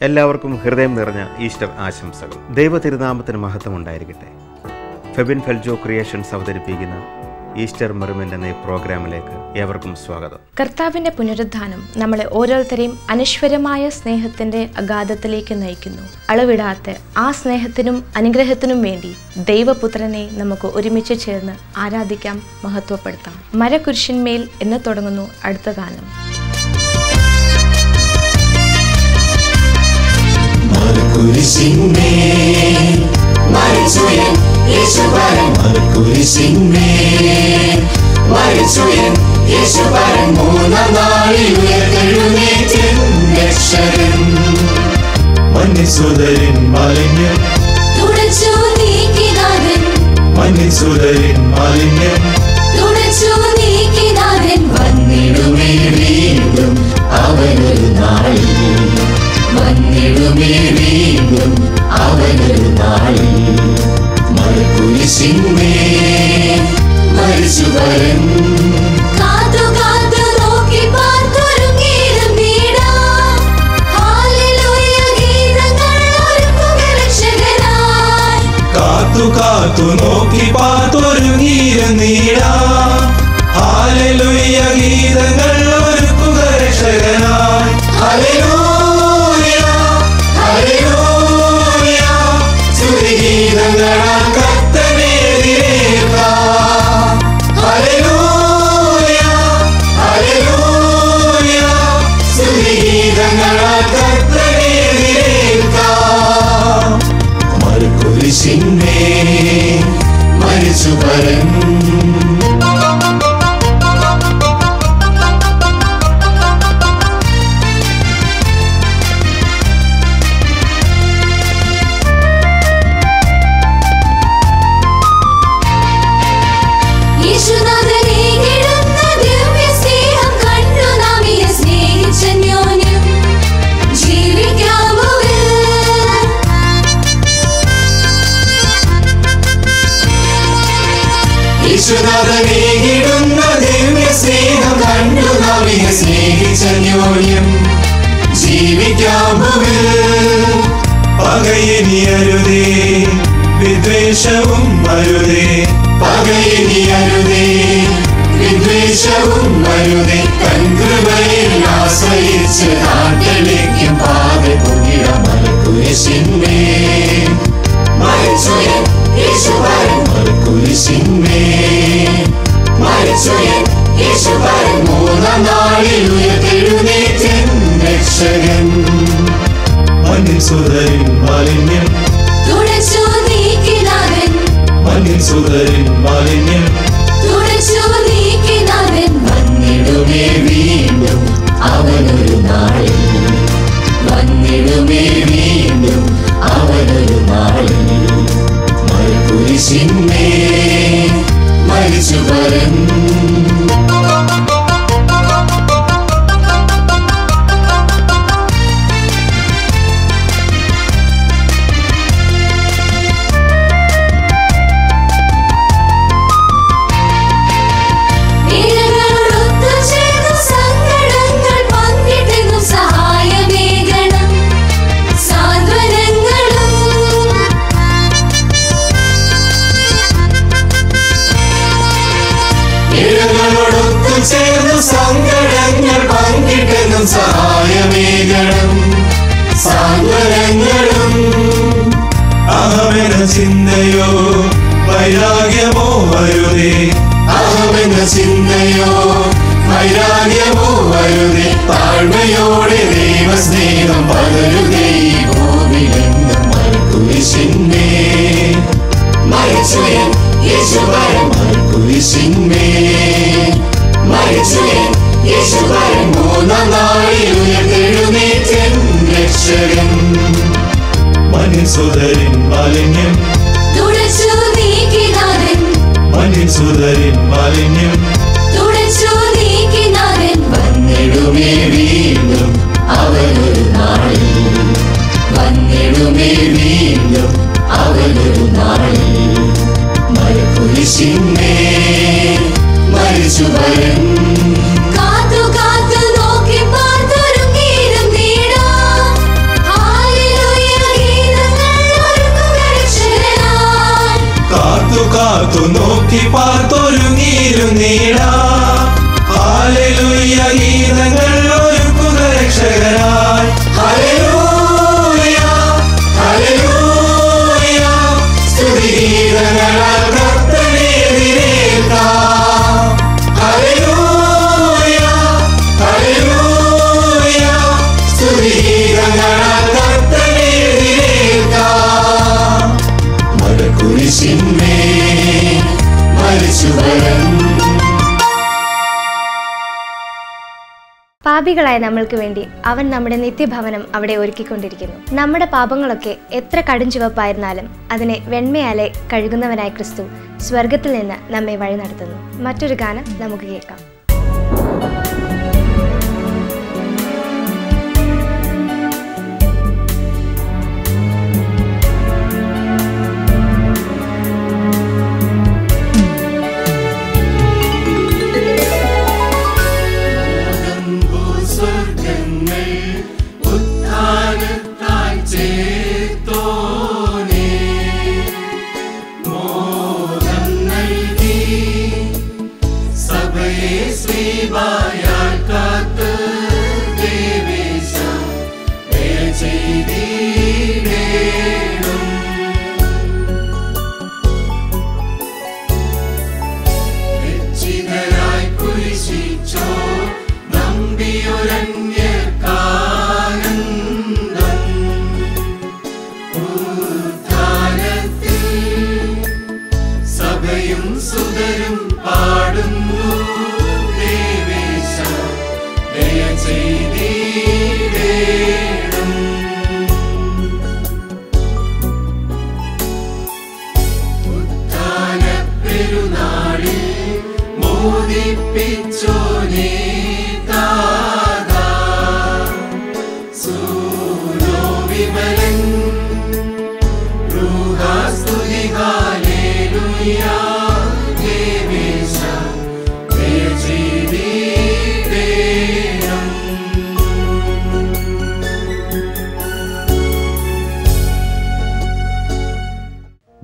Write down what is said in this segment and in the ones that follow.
എല്ലാവർക്കും ഹൃദയം നിറഞ്ഞ ഈസ്റ്റർ ആശംസകൾ. ദൈവ തിരുനാമത്തിന് മഹത്വം ഉണ്ടായിരിക്കട്ടെ. ഫെബിൻ ഫെൽജോ ക്രിയേഷൻസ് അവതരിപ്പിക്കുന്ന ഈസ്റ്റർ മെറിമെന്റ് എന്ന ഈ പ്രോഗ്രാമിലേക്ക് ഏവർക്കും സ്വാഗതം. കർത്താവിന്റെ പുനരുദ്ധാനം നമ്മളെ ഓരോരുത്തരെയും അനശ്വരമായ സ്നേഹത്തിന്റെ അഗാധത്തിലേക്ക് നയിക്കുന്നു. അളവിടാത്ത ആ സ്നേഹത്തിനും അനുഗ്രഹത്തിനും വേണ്ടി ദൈവപുത്രനെ നമുക്ക് ഒരുമിച്ച് ചേർന്ന് ആരാധിക്കാം, മഹത്വപ്പെടുത്താം. മരക്കുരിശിന്മേൽ എന്ന് തുടങ്ങുന്നു അടുത്ത ഗാനം. മരക്കുരിശിന്മേൽ മരിച്ചുയൻ യേശുപരൻ, മരക്കുരിശിന്മേൽ മരിച്ചുയൻ യേശുപരൻ, മൂന്നാം നാളിൽ ഉയർത്തെഴുന്നേറ്റൻ രക്ഷകൻ. മന്നിസുതരിൻ മാലിന്യം തുടച്ചു നീക്കിനാഥൻ, മന്നിസുതരിൻ മാലിന്യം തുടച്ചു നീക്കിനാഥൻ, വന്നിടുമേ വീണ്ടും അവനൊരു നാളിൽ, വന്നിടുമേ വീണ്ടും അവനൊരു നാളിൽ. മരക്കുരിശിന്മേൽ മരിച്ചുവരൻ, കാത്തു കാത്തു നോക്കി പാർത്തൊരുങ്ങിയിരുന്നിടാം. ഹല്ലേലൂയ ഗീതങ്ങൾ ഒരുക്കുക രക്ഷകനായി, കാത്തു കാത്തു നോക്കി പാർത്തൊരുങ്ങിയിരുന്നിടാം. ഹല്ലേലൂയ ഗീതങ്ങൾ ഒരുക്കുക രക്ഷകനായി. ഹല്ലേലൂയ ഹല്ലേലൂയ സ്തുതിഗീതങ്ങളാൽ കർത്തനെ എതിരേൽക്കാം. ഹല്ലേലൂയ ഹല്ലേലൂയ സ്തുതിഗീതങ്ങളാൽ കർത്തനെ എതിരേൽക്കാം. മരക്കുരിശിന്മേൽ മരിച്ചുവരൻ, യേശുനാഥനേകിടുന്ന ദിവ്യ സ്നേഹം കണ്ടു നാം ഇഹ സ്നേഹിച്ചന്യോന്യം ജീവിക്കാമുവിൽ. പകയിനി അരുതേ വിദ്വേഷവും അരുതേ, പകയിനി അരുതേ വിദ്വേഷവും അരുതേ, തൻ കൃപയിൽ ആശ്രയിച്ച് നാട്ടിലേക്കും പാത പൊങ്ങിട. മരക്കുരിശിന്മേൽ മരിച്ചുയൻ യേശുപരൻ, മരക്കുരിശിന്മേൽ മരിച്ചുയൻ യേശുപരൻ, മൂന്നാം നാളിൽ ഉയർത്തെഴുന്നേറ്റൻ രക്ഷകൻ. മന്നിസുതരിൻ മാലിന്യം തുടച്ചു നീക്കിനാഥൻ, മന്നിസുതരിൻ മാലിന്യം തുടച്ചു നീക്കിനാഥൻ, വന്നിടുമേ വീണ്ടും അവനൊരു നാളിൽ, വന്നിടുമേ വീണ്ടും അവനൊരു നാളിൽ. മരക്കുരിശിന്മേൽ മരിച്ചുവരൻ, ചേർന്നു സങ്കടങ്ങൾ പങ്കിട്ടെന്നും സഹായമേകണം. സാന്ത്വനങ്ങളും അഹമെന്ന ചിന്തയോ വൈരാഗ്യമോ വരുതേ, അഹമെന്ന ചിന്തയോ വൈരാഗ്യമോ വരുതേ, താഴ്മയോടെ ദൈവസ്നേഹം പകരുകേ ഈ ഭൂമിയിലെങ്ങും. മരക്കുരിശിന്മേൽ മരിച്ചുയൻ യേശുപരൻ, മരക്കുരിശിന്മേൽ മരിച്ചുയൻ യേശുപരൻ, മൂന്നാം നാളിൽ ഉയർത്തെഴുന്നേറ്റൻ രക്ഷകൻ. മന്നിസുതരിൻ മാലിന്യം തുടച്ചു നീക്കിനാഥൻ, മന്നിസുതരിൻ മാലിന്യം തുടച്ചു നീക്കിനാഥൻ, വന്നിടുമേ വീണ്ടും അവനൊരു നാളിൽ, വന്നിടുമേ വീണ്ടും അവനൊരു നാളിൽ. മരക്കുരിശിന്മേൽ മരിച്ചുവരൻ, കാത്തു കാത്തു നോക്കി പാർത്തൊരുങ്ങിയിരുന്നിടാം. പാടിയിടാം ഹല്ലേലൂയ ഗീതങ്ങൾ ഒരുക്കുക രക്ഷകനായി. ഹല്ലേലൂയ ഹല്ലേലൂയ സ്തുതിഗീതങ്ങളാൽ കർത്തനെ എതിരേൽക്കാം. ഹല്ലേലൂയ ഹല്ലേലൂയ സ്തുതിഗീതങ്ങളാൽ കർത്തനെ എതിരേൽക്കാം. മരക്കുരിശിന്മേൽ മരിച്ചുവരൻ. പാപികളായ നമ്മൾക്ക് വേണ്ടി അവൻ നമ്മുടെ നിത്യഭവനം അവിടെ ഒരുക്കിക്കൊണ്ടിരിക്കുന്നു. നമ്മുടെ പാപങ്ങളൊക്കെ എത്ര കടുംചുവപ്പായിരുന്നാലും അതിനെ വെണ്മയാലെ കഴുകുന്നവനായ ക്രിസ്തു സ്വർഗത്തിൽ നിന്ന് നമ്മെ വഴി നടത്തുന്നു. മറ്റൊരു ഗാനം നമുക്ക് കേൾക്കാം.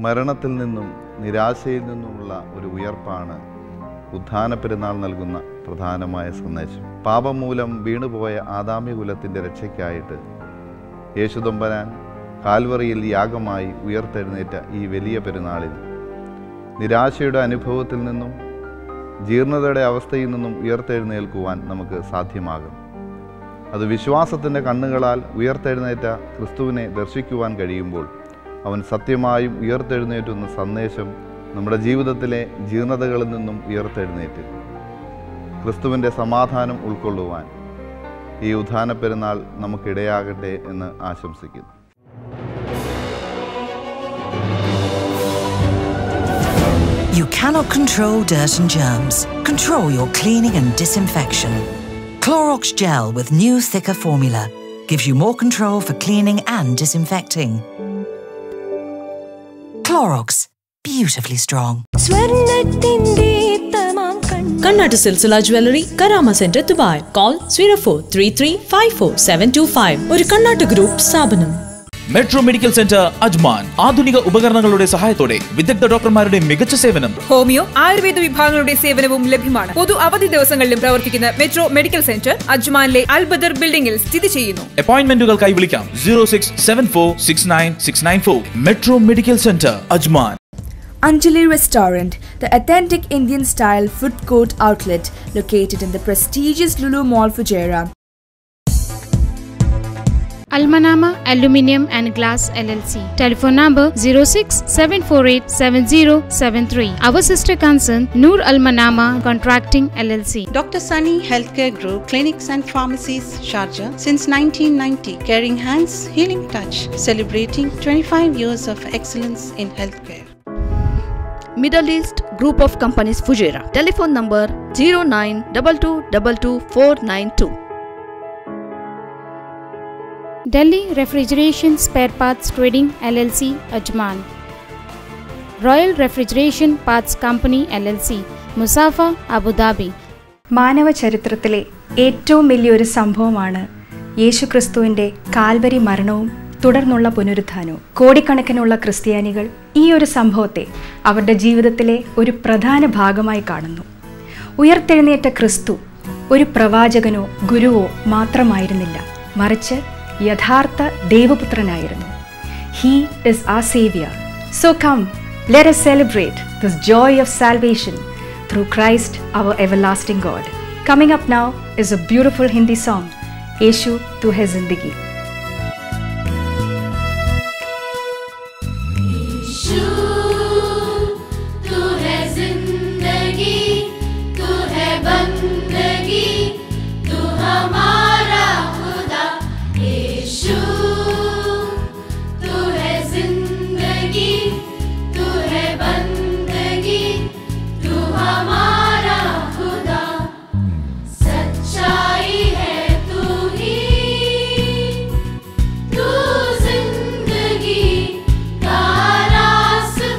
മരണത്തിൽ നിന്നും നിരാശയിൽ നിന്നുമുള്ള ഒരു ഉയർപ്പാണ് ഉത്ഥാന പെരുന്നാൾ നൽകുന്ന പ്രധാനമായ സന്ദേശം. പാപം മൂലം വീണുപോയ ആദാമ്യകുലത്തിൻ്റെ രക്ഷയ്ക്കായിട്ട് യേശുദമ്പരാൻ കാൽവറിയിൽ യാഗമായി ഉയർത്തെഴുന്നേറ്റ ഈ വലിയ പെരുന്നാളിൽ നിരാശയുടെ അനുഭവത്തിൽ നിന്നും ജീർണതയുടെ അവസ്ഥയിൽ നിന്നും ഉയർത്തെഴുന്നേൽക്കുവാൻ നമുക്ക് സാധ്യമാകും. അത് വിശ്വാസത്തിൻ്റെ കണ്ണുകളാൽ ഉയർത്തെഴുന്നേറ്റ ക്രിസ്തുവിനെ ദർശിക്കുവാൻ കഴിയുമ്പോൾ അവൻ സത്യമായും ഉയർത്തെഴുന്നേറ്റുന്ന സന്ദേശം നമ്മുടെ ജീവിതത്തിലെ ജീർണതകളിൽ നിന്നും ഉയർത്തെഴുന്നേറ്റ് ക്രിസ്തുവിൻ്റെ സമാധാനം ഉൾക്കൊള്ളുവാൻ ഈ ഉത്ഥാന പെരുന്നാൾ നമുക്കിടയാകട്ടെ എന്ന് ആശംസിക്കുന്നു. You cannot control dirt and germs. Control your cleaning and disinfection. Clorox Gel with new thicker formula gives you more control for cleaning and disinfecting. Clorox, beautifully strong. Kannada Silsila Jewellery, Karama Center, Dubai. Call 0433544725. ഒരു Kannatt group സ്ഥാപനം. Metro medical centre Ajman ആധുനിക ഉപകരണങ്ങളുടെ സഹായത്തോടെ വിദഗ്ധ ഡോക്ടർമാരുടെ മികച്ച സേവനം. Homeo Ayurveda വിഭാഗങ്ങളുടെ സേവനവും ലഭ്യമാണ്. പൊതു അവധി ദിവസങ്ങളിലും പ്രവർത്തിക്കുന്ന മെട്രോ മെഡിക്കൽ സെന്റർ അജ്മാനിലെ അൽബദർ ബിൽഡിംഗിൽ സ്ഥിതി ചെയ്യുന്നു. അപ്പോയിന്റ്മെന്റുകൾക്കായി വിളിക്കാം 0674696694. Metro medical centre Ajman. Anjali Restaurant, the authentic Indian style food court outlet located in the prestigious Lulu Mall, Fujairah. Almanama Aluminium and Glass LLC. Telephone number 06-748-7073. Our sister concern Noor Almanama Contracting LLC. Dr. Sunny Healthcare Group, clinics and pharmacies, Sharjah since 1990. Caring hands, healing touch. Celebrating 25 years of excellence in healthcare. Middle East Group of Companies, Fujairah. Telephone number 0922222492. Delhi Refrigeration Spare Parts Trading LLC, Ajman. Royal Refrigeration Parts Company LLC, Musafa, Abu Dhabi. മാനവ ചരിത്രത്തിലെ ഏറ്റവും വലിയൊരു സംഭവമാണ് യേശുക്രിസ്തുവിൻ്റെ Calvary മരണവും തുടർന്നുള്ള പുനരുത്ഥാനവും. കോടിക്കണക്കിനുള്ള ക്രിസ്ത്യാനികൾ ഈ ഒരു സംഭവത്തെ അവരുടെ ജീവിതത്തിലെ ഒരു പ്രധാന ഭാഗമായി കാണുന്നു. ഉയർത്തെഴുന്നേറ്റ ക്രിസ്തു ഒരു പ്രവാചകനോ ഗുരുവോ മാത്രമായിരുന്നില്ല, മറിച്ച് യഥാർത്ഥ ദൈവപുത്രനായിരുന്നു. He is our Savior. So come, let us celebrate this joy of salvation through Christ our everlasting God. Coming up now is a beautiful Hindi song, Yeshu Tu Hai Zindagi. तू जिंदगी का रास्ता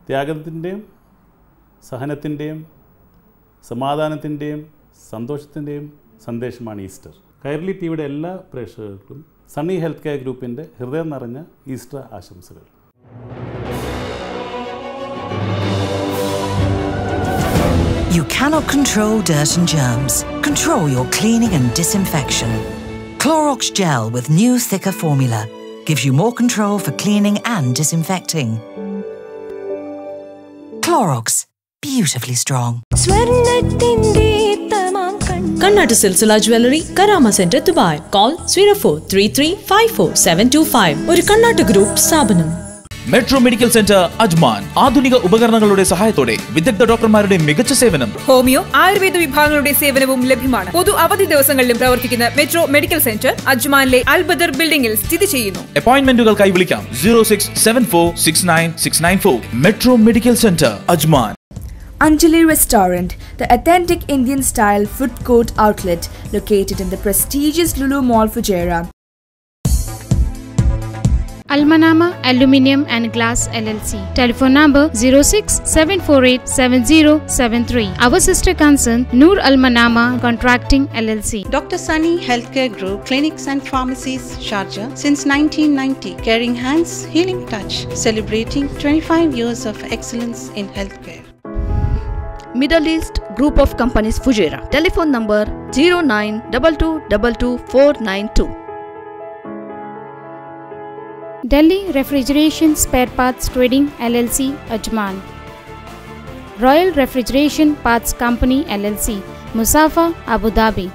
ത്യാഗത്തിൻ്റെയും സഹനത്തിൻ്റെയും സമാധാനത്തിൻ്റെയും സന്തോഷത്തിൻ്റെയും സന്ദേശമാണ് ഈസ്റ്റർ. കൈരളി ടിവിയുടെ എല്ലാ പ്രേക്ഷകർക്കും Sunny health care ഗ്രൂപ്പിൻ്റെ ഹൃദയം നിറഞ്ഞ ഈസ്റ്റർ ആശംസകൾ. You cannot control dirt and germs. Control your cleaning and disinfection. Clorox Gel with new thicker formula gives you more control for cleaning and disinfecting. Clorox, beautifully strong. Kannada Silsila Jewelry, Karama Center, Dubai. Call 0433544725. ഒരു Kannatt group സ്ഥാപനം. Metro medical centre Ajman ആധുനിക ഉപകരണങ്ങളുടെ സഹായത്തോടെ വിദഗ്ധ ഡോക്ടർമാരുടെ മികച്ച സേവനം. Homeo Ayurveda വിഭാഗങ്ങളുടെ സേവനവും ലഭ്യമാണ്. പൊതു അവധി ദിവസങ്ങളിലും പ്രവർത്തിക്കുന്ന മെട്രോ മെഡിക്കൽ സെന്റർ അജ്മാനിലെ അൽബദർ ബിൽഡിംഗിൽ സ്ഥിതി ചെയ്യുന്നു. അപ്പോയിന്റ്മെന്റുകൾക്കായി വിളിക്കാം 0674696994. Metro medical centre Ajman. Anjali Restaurant, the authentic Indian style food court outlet located in the prestigious Lulu Mall, Fujairah. Almanama Aluminium and Glass LLC. Telephone number 06-748-7073. Our sister concern Noor Almanama Contracting LLC. Dr. Sunny Healthcare Group, Clinics and Pharmacies, Sharjah, since 1990, caring hands, healing touch, celebrating 25 years of excellence in healthcare. Middle East Group of Companies, Fujairah. Telephone number 0922222492. Delhi Refrigeration Spare Parts Trading LLC, Ajman. Royal Refrigeration Parts Company LLC, Musafa, Abu Dhabi.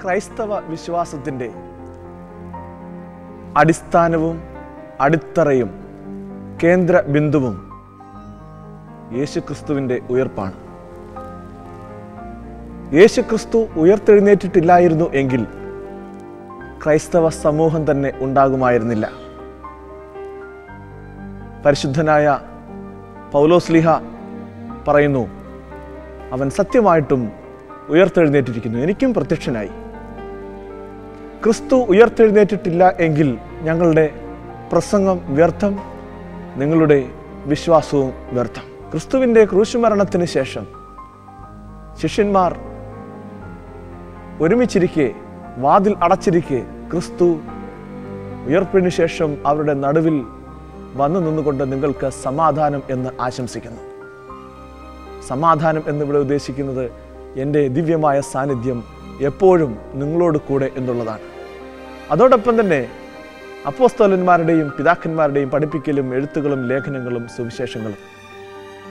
ക്രൈസ്തവ വിശ്വാസത്തിൻ്റെ അടിസ്ഥാനവും അടിത്തറയും കേന്ദ്ര ബിന്ദുവും യേശുക്രിസ്തുവിൻ്റെ ഉയർപ്പാണ്. യേശുക്രിസ്തു ഉയർത്തെഴുന്നേറ്റിട്ടില്ലായിരുന്നു എങ്കിൽ ക്രൈസ്തവ സമൂഹം തന്നെ ഉണ്ടാകുമായിരുന്നില്ല. പരിശുദ്ധനായ പൗലോസ്ലീഹ പറയുന്നു, അവൻ സത്യമായിട്ടും ഉയർത്തെഴുന്നേറ്റിരിക്കുന്നു, എനിക്കും പ്രത്യക്ഷനായി. ക്രിസ്തു ഉയർത്തെഴുന്നേറ്റിട്ടില്ല എങ്കിൽ ഞങ്ങളുടെ പ്രസംഗം വ്യർത്ഥം, നിങ്ങളുടെ വിശ്വാസവും വ്യർത്ഥം. ക്രിസ്തുവിൻ്റെ ക്രൂശുമരണത്തിന് ശേഷം ശിഷ്യന്മാർ ഒരുമിച്ചിരിക്കെ, വാതിൽ അടച്ചിരിക്കെ, ക്രിസ്തു ഉയർപ്പിന് ശേഷം അവരുടെ നടുവിൽ വന്നു നിന്നുകൊണ്ട് നിങ്ങൾക്ക് സമാധാനം എന്ന് ആശംസിക്കുന്നു. സമാധാനം എന്നിവിടെ ഉദ്ദേശിക്കുന്നത് എൻ്റെ ദിവ്യമായ സാന്നിധ്യം എപ്പോഴും നിങ്ങളോട് കൂടെ എന്നുള്ളതാണ്. അതോടൊപ്പം തന്നെ അപ്പോസ്തലന്മാരുടെയും പിതാക്കന്മാരുടെയും പഠിപ്പിക്കലും എഴുത്തുകളും ലേഖനങ്ങളും സുവിശേഷങ്ങളും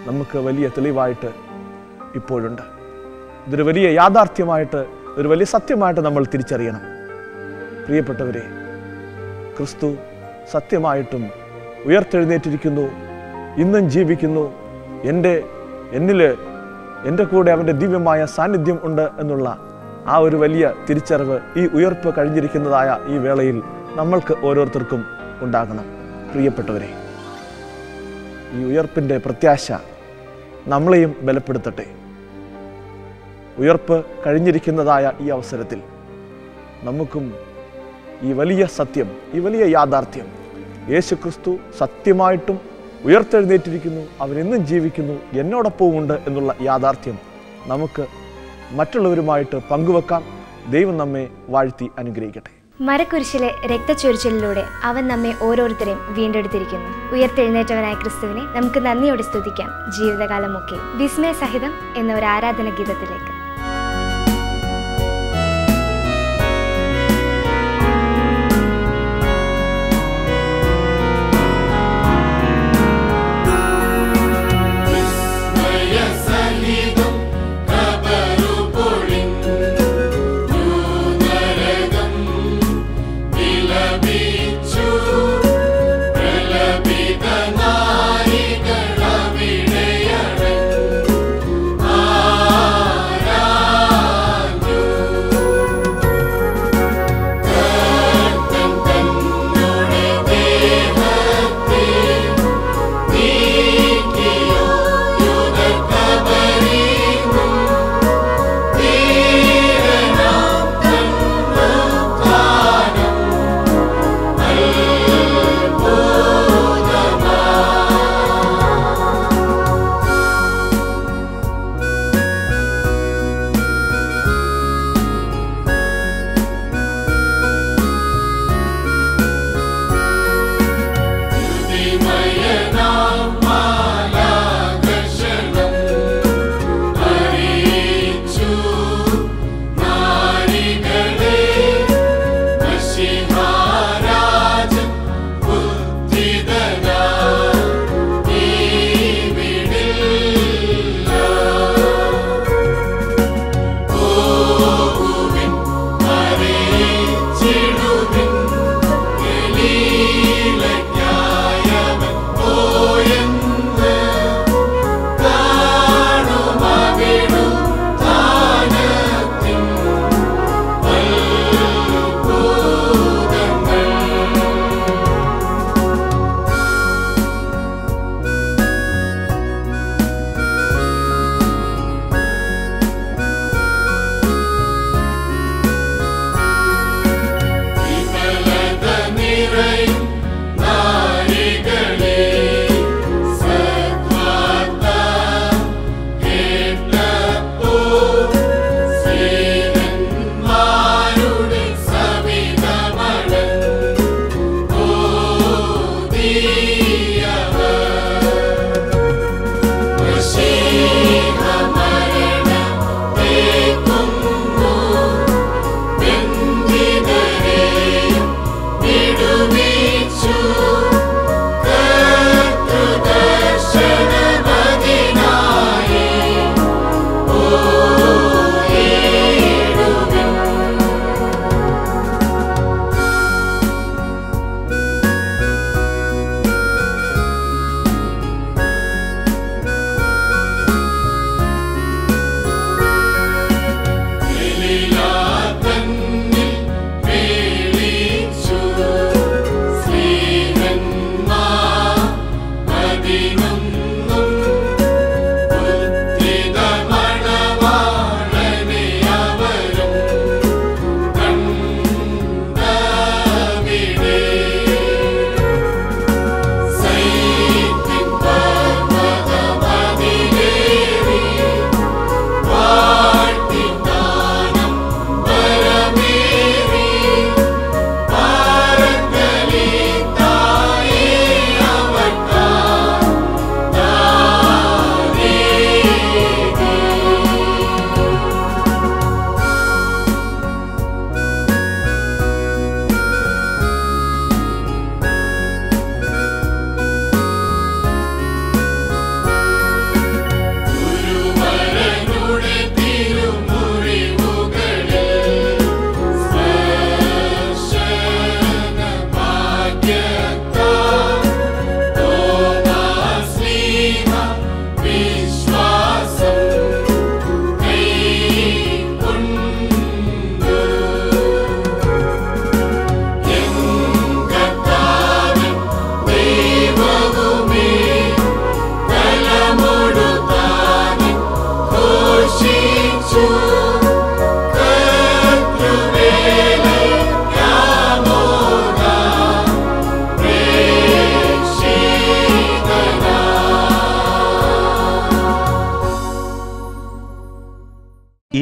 നമുക്ക് വലിയ തെളിവായിട്ട് ഇപ്പോഴുണ്ട്. ഇതൊരു വലിയ യാഥാർത്ഥ്യമായിട്ട്, ഒരു വലിയ സത്യമായിട്ട് നമ്മൾ തിരിച്ചറിയണം. പ്രിയപ്പെട്ടവരെ, ക്രിസ്തു സത്യമായിട്ടും ഉയർത്തെഴുന്നേറ്റിരിക്കുന്നു, ഇന്നും ജീവിക്കുന്നു. എന്നിൽ എൻ്റെ കൂടെ അവൻ്റെ ദിവ്യമായ സാന്നിധ്യം ഉണ്ട് എന്നുള്ള ആ ഒരു വലിയ തിരിച്ചറിവ് ഈ ഉയർപ്പ് കഴിഞ്ഞിരിക്കുന്നതായ ഈ വേളയിൽ നമ്മൾക്ക് ഓരോരുത്തർക്കും ഉണ്ടാകണം. പ്രിയപ്പെട്ടവരെ, ഈ ഉയർപ്പിൻ്റെ പ്രത്യാശ നമ്മളെയും ബലപ്പെടുത്തട്ടെ. ഉയർപ്പ് കഴിഞ്ഞിരിക്കുന്നതായ ഈ അവസരത്തിൽ നമുക്കും ഈ വലിയ സത്യം, ഈ വലിയ യാഥാർത്ഥ്യം, യേശുക്രിസ്തു സത്യമായിട്ടും ഉയർത്തെഴുന്നേറ്റിരിക്കുന്നു, അവൻ ഇന്നും ജീവിക്കുന്നു, എന്നോടൊപ്പവും ഉണ്ട് എന്നുള്ള യാഥാർത്ഥ്യം നമുക്ക് മറ്റുള്ളവരുമായിട്ട് പങ്കുവെക്കാം. ദൈവം നമ്മെ വാഴ്ത്തി അനുഗ്രഹിക്കട്ടെ. മരക്കുരിശിലെ രക്തച്ചൊരിച്ചിലിലൂടെ അവൻ നമ്മെ ഓരോരുത്തരെയും വീണ്ടെടുത്തിരിക്കുന്നു. ഉയർത്തെഴുന്നേറ്റവനായ ക്രിസ്തുവിനെ നമുക്ക് നന്ദിയോടെ സ്തുതിക്കാം ജീവിതകാലമൊക്കെ. വിസ്മയസഹിതം എന്ന ഒരു ആരാധന ഗീതത്തിലേക്ക്. നായികളവിടെയടൻ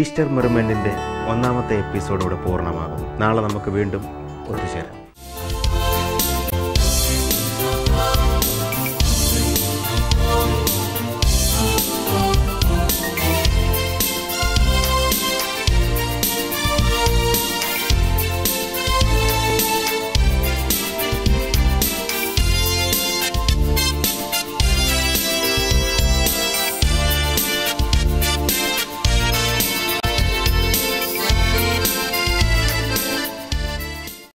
ഈസ്റ്റർ മെർമെൻറ്റിൻ്റെ 1ാമത്തെ എപ്പിസോഡോടെ പൂർണ്ണമാകുന്നു. നാളെ നമുക്ക് വീണ്ടും ഒത്തുചേരാം.